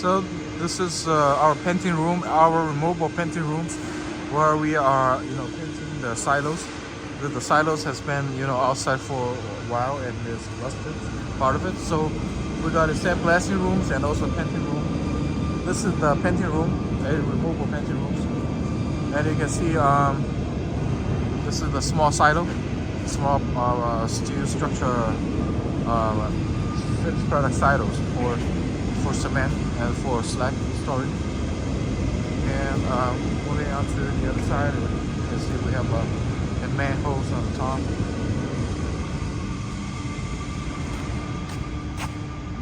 So this is our painting room, our removable painting rooms, where we are, painting the silos. The silos has been, outside for a while and is rusted, part of it. So we got a sandblasting rooms and also painting room. This is the painting room, a removable painting rooms, and you can see this is the small silo, small steel structure finished product silos for cement and for slag storage. And moving on to the other side, you can see we have a manholes on the top.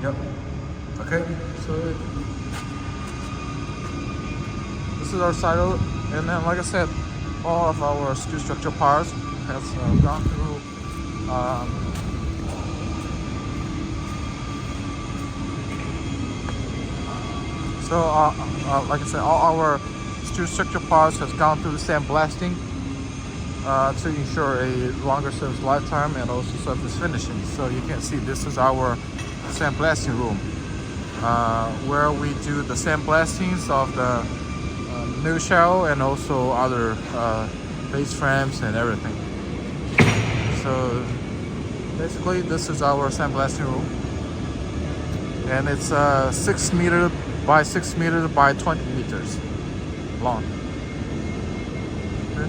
Yep. Okay. So this is our silo, and then, like I said, all of our steel structure parts has gone through. Like I said, all our steel structure parts has gone through the sandblasting to ensure a longer service lifetime and also surface finishing. So you can see this is our sandblasting room, where we do the sandblastings of the new shell and also other base frames and everything. So basically, this is our sandblasting room, and it's 6 meter by 6 meters by 20 meters long. Okay.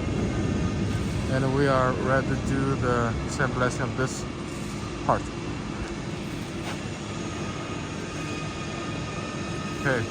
And we are ready to do the sandblasting of this part. Okay.